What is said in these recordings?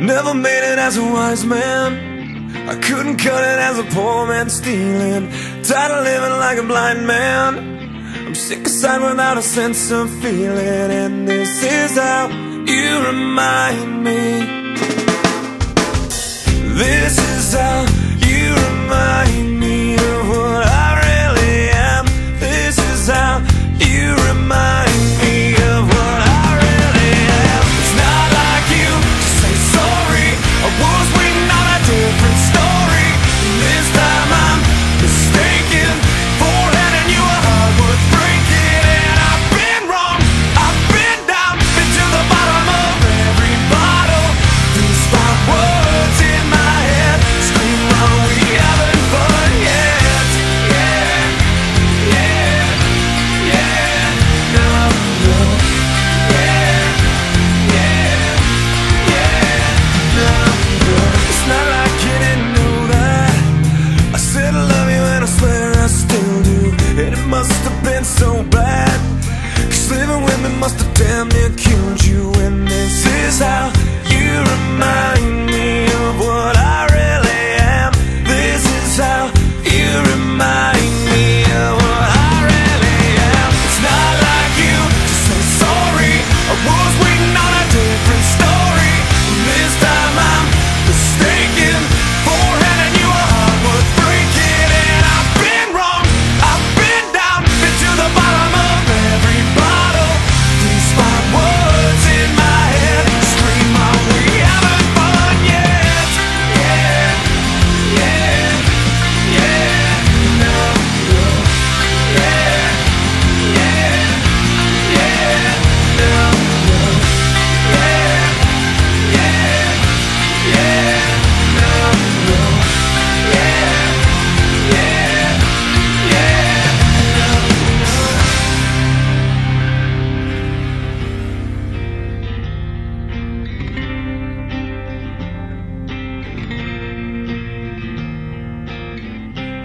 Never made it as a wise man. I couldn't cut it as a poor man stealing. Tired of living like a blind man. I'm sick aside without a sense of feeling. And this is how you remind me. This is how you remind me of what I really am. This is how you remind me of what I really am. It's not like you to say sorry. I was waiting on a different story. This time I'm mistaken for handing you a heart worth breaking. And I've been wrong, I've been down, been to the bottom of every bottle. These five words in my head scream, "Are we having fun yet?" Yeah, yeah, yeah, no, no. Yeah, yeah, yeah, no, no. It's not like you didn't know that I said I love you and I swear I still do. And it must have been so bad, 'cause living with me must have damn near killed you. And this is how you remind me of what I really am. This is how you remind me of what I really am. It's not like you to say sorry. I was waiting on a different story. This time I'm mistaken for handing you a heart worth breaking. And I've been wrong, I've been down, been to the bottom of every bottle. These five words in my head scream, "Are we having fun yet?" Yeah, yeah, yeah, no, no. Yeah, yeah, yeah, no, no. Yeah, yeah, yeah, no, no. Yeah, yeah, yeah, no, no.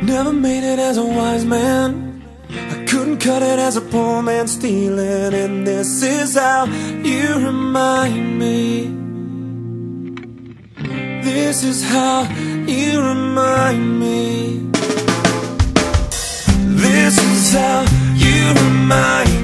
Never made it as a wise man. I couldn't cut it as a poor man stealing. And this is how you remind me. This is how you remind me. This is how you remind me.